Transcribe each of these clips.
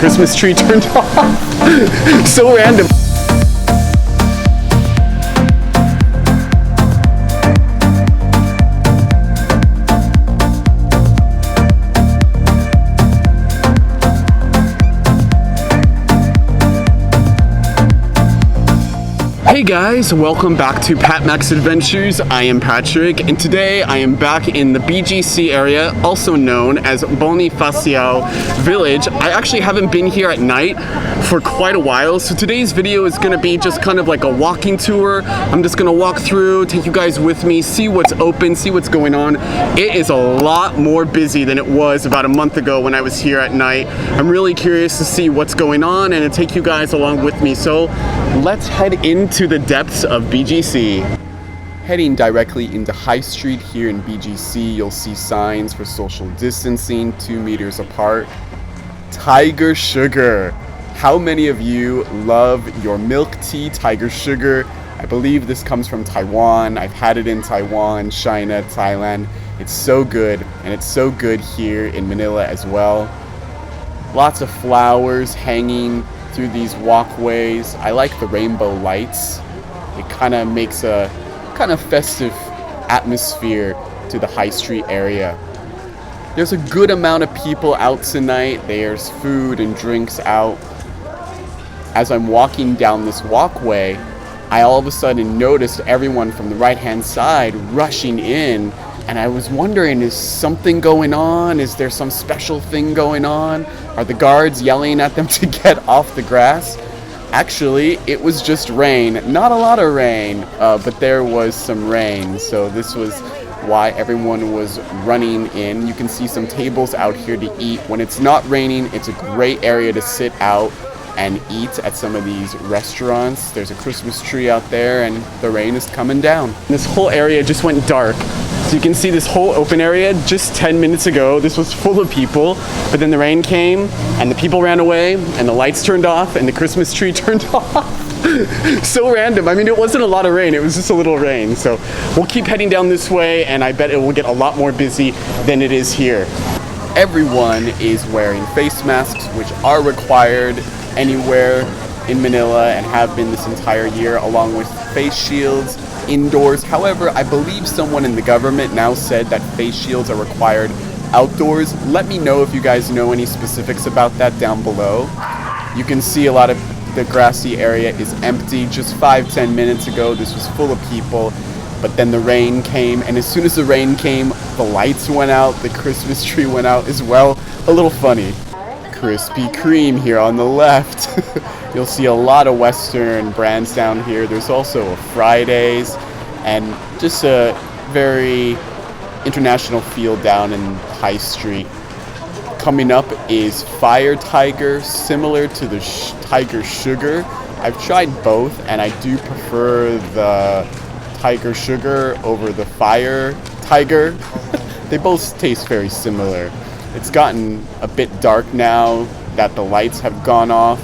Christmas tree turned off. So random. Hey guys, welcome back to Pat Max Adventures. I am Patrick, and today I am back in the BGC area, also known as Bonifacio Village. I actually haven't been here at night for quite a while, so today's video is going to be just kind of like a walking tour. I'm just going to walk through, take you guys with me, see what's open, see what's going on. It is a lot more busy than it was about a month ago when I was here at night. I'm really curious to see what's going on and to take you guys along with me. So let's head into the depths of BGC. Heading directly into High Street here in BGC, you'll see signs for social distancing, 2 meters apart. Tiger Sugar. How many of you love your milk tea Tiger Sugar? I believe this comes from Taiwan. I've had it in Taiwan, China, Thailand. It's so good, and it's so good here in Manila as well. Lots of flowers hanging through these walkways. I like the rainbow lights. It kind of makes a kind of festive atmosphere to the High Street area. There's a good amount of people out tonight. There's food and drinks out. As I'm walking down this walkway, I all of a sudden noticed everyone from the right-hand side rushing in, and I was wondering, is something going on? Is there some special thing going on? Are the guards yelling at them to get off the grass? Actually, it was just rain. Not a lot of rain, but there was some rain. So this was why everyone was running in. You can see some tables out here to eat. When it's not raining, it's a great area to sit out and eat at some of these restaurants. There's a Christmas tree out there and the rain is coming down. This whole area just went dark. So you can see this whole open area just 10 minutes ago, this was full of people, but then the rain came and the people ran away and the lights turned off and the Christmas tree turned off. So random. I mean, it wasn't a lot of rain, it was just a little rain. So we'll keep heading down this way and I bet it will get a lot more busy than it is here. Everyone is wearing face masks, which are required anywhere in Manila and have been this entire year, along with face shields indoors. However, I believe someone in the government now said that face shields are required outdoors. Let me know if you guys know any specifics about that down below. You can see a lot of the grassy area is empty. Just 5-10 minutes ago, this was full of people, but then the rain came, and as soon as the rain came, the lights went out, the Christmas tree went out as well. A little funny. Krispy Kreme here on the left. You'll see a lot of Western brands down here. There's also a Fridays and just a very international feel down in High Street. Coming up is Fire Tiger, similar to the Tiger Sugar. I've tried both and I do prefer the Tiger Sugar over the Fire Tiger. They both taste very similar. It's gotten a bit dark now that the lights have gone off.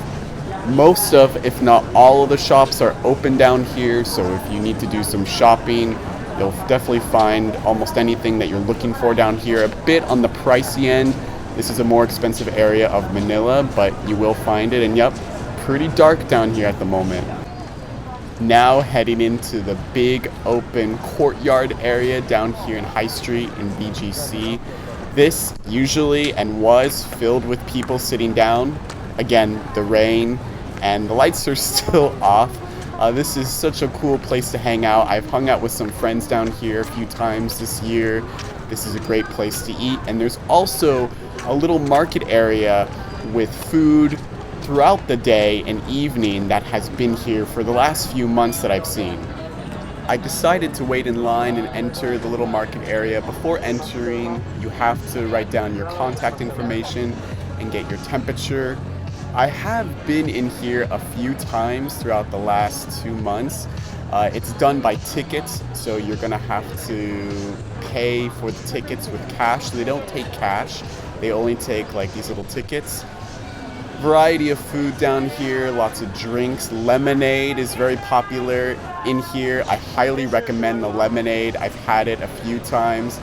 Most of, if not all of the shops are open down here, so if you need to do some shopping, you'll definitely find almost anything that you're looking for down here. A bit on the pricey end. This is a more expensive area of Manila, but you will find it. And yep, pretty dark down here at the moment. Now heading into the big open courtyard area down here in High Street in BGC. This usually and was filled with people sitting down. Again, the rain and the lights are still off. This is such a cool place to hang out. I've hung out with some friends down here a few times this year. This is a great place to eat. And there's also a little market area with food throughout the day and evening that has been here for the last few months that I've seen. I decided to wait in line and enter the little market area. Before entering, you have to write down your contact information and get your temperature. I have been in here a few times throughout the last 2 months. It's done by tickets, so you're gonna have to pay for the tickets with cash. They don't take cash, they only take like these little tickets. Variety of food down here, lots of drinks. Lemonade is very popular in here. I highly recommend the lemonade. I've had it a few times.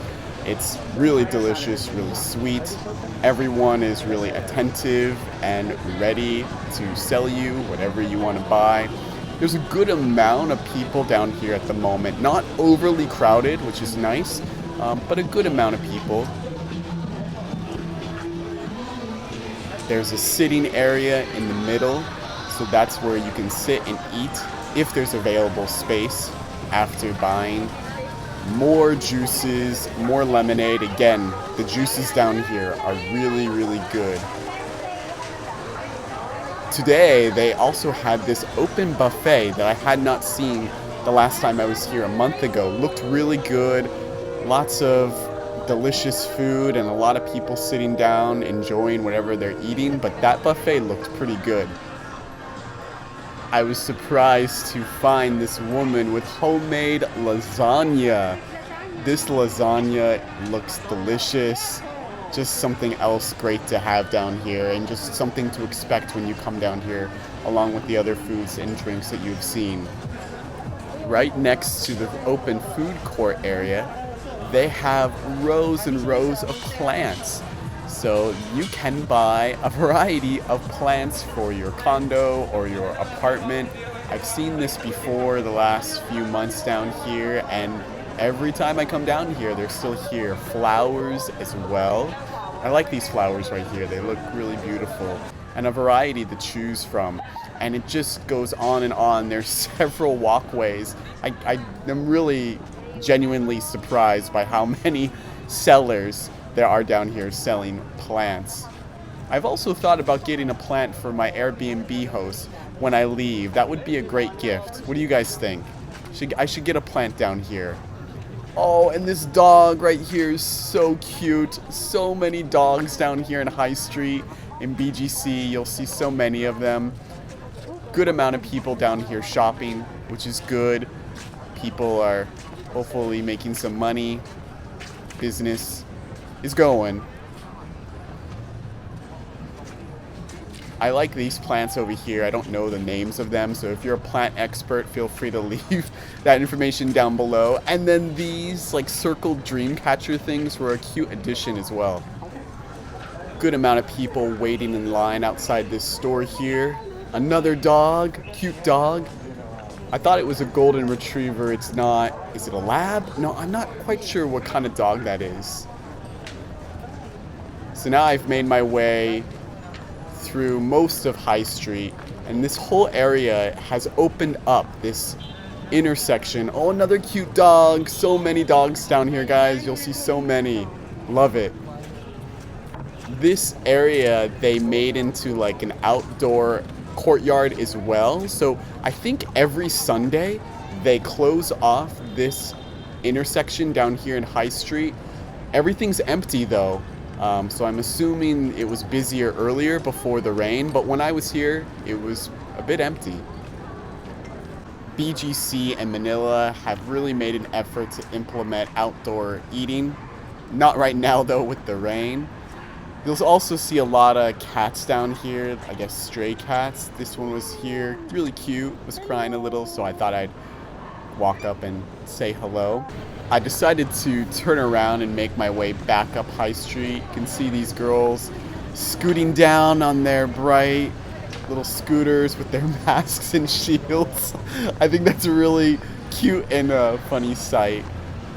It's really delicious, really sweet. Everyone is really attentive and ready to sell you whatever you want to buy. There's a good amount of people down here at the moment. Not overly crowded, which is nice, but a good amount of people. There's a sitting area in the middle, so that's where you can sit and eat if there's available space after buying. More juices, more lemonade. Again, the juices down here are really, really good. Today, they also had this open buffet that I had not seen the last time I was here a month ago. Looked really good. Lots of delicious food and a lot of people sitting down enjoying whatever they're eating, but that buffet looked pretty good. I was surprised to find this woman with homemade lasagna. This lasagna looks delicious. Just something else great to have down here, and just something to expect when you come down here, along with the other foods and drinks that you've seen. Right next to the open food court area, they have rows and rows of plants. So you can buy a variety of plants for your condo or your apartment. I've seen this before the last few months down here, and every time I come down here, they're still here. Flowers as well. I like these flowers right here. They look really beautiful. And a variety to choose from. And it just goes on and on. There's several walkways. I'm really genuinely surprised by how many sellers there are down here selling plants. I've also thought about getting a plant for my Airbnb host when I leave. That would be a great gift. What do you guys think? I should get a plant down here. Oh, and this dog right here is so cute. So many dogs down here in High Street in BGC. You'll see so many of them. Good amount of people down here shopping, which is good. People are hopefully making some money. Business is going. I like these plants over here. I don't know the names of them, so if you're a plant expert, feel free to leave that information down below. And then these like circle dream catcher things were a cute addition as well. Good amount of people waiting in line outside this store here. Another dog, cute dog. I thought it was a golden retriever. It's not. Is it a lab? No, I'm not quite sure what kind of dog that is. So now I've made my way through most of High Street, and this whole area has opened up this intersection. Oh, another cute dog. So many dogs down here, guys. You'll see so many. Love it. This area they made into like an outdoor courtyard as well. So I think every Sunday they close off this intersection down here in High Street. Everything's empty though. So I'm assuming it was busier earlier before the rain, but when I was here, it was a bit empty. BGC and Manila have really made an effort to implement outdoor eating. Not right now though with the rain. You'll also see a lot of cats down here, I guess stray cats. This one was here, really cute, was crying a little, so I thought I'd walk up and say hello. I decided to turn around and make my way back up High Street. You can see these girls scooting down on their bright little scooters with their masks and shields. I think that's a really cute and funny sight.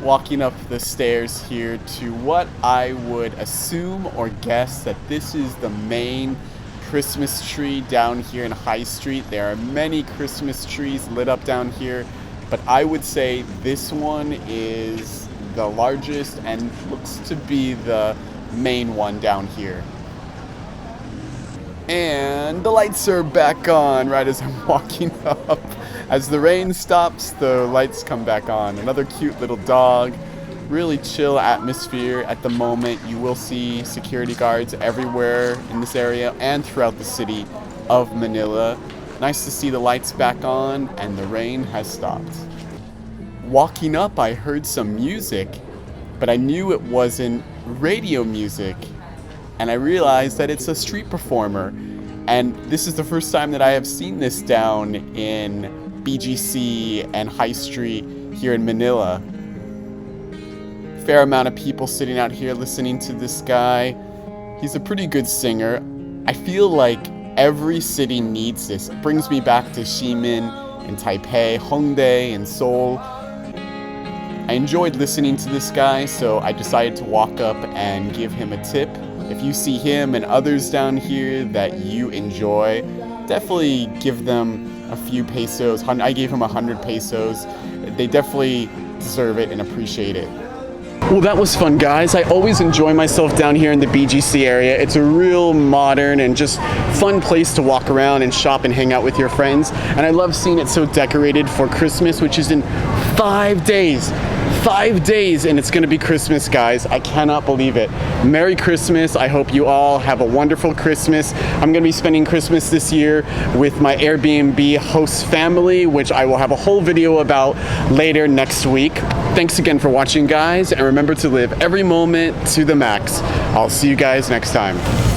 Walking up the stairs here to what I would assume or guess that this is the main Christmas tree down here in High Street. There are many Christmas trees lit up down here, but I would say this one is the largest and looks to be the main one down here. And the lights are back on right as I'm walking up. As the rain stops, the lights come back on. Another cute little dog. Really chill atmosphere at the moment. You will see security guards everywhere in this area and throughout the city of Manila. Nice to see the lights back on and the rain has stopped. Walking up, I heard some music, but I knew it wasn't radio music. And I realized that it's a street performer. And this is the first time that I have seen this down in BGC and High Street here in Manila. fair amount of people sitting out here listening to this guy. He's a pretty good singer. I feel like every city needs this. It brings me back to Ximin and Taipei, Hongdae and Seoul. I enjoyed listening to this guy, so I decided to walk up and give him a tip. If you see him and others down here that you enjoy, definitely give them a few pesos. I gave him 100 pesos. They definitely deserve it and appreciate it. Well, that was fun, guys. I always enjoy myself down here in the BGC area. It's a real modern and just fun place to walk around and shop and hang out with your friends. And I love seeing it so decorated for Christmas, which is in 5 days. 5 days and it's gonna be Christmas, guys. I cannot believe it. Merry Christmas. I hope you all have a wonderful Christmas. I'm gonna be spending Christmas this year with my Airbnb host family, which I will have a whole video about later next week. Thanks again for watching, guys, and remember to live every moment to the max. I'll see you guys next time.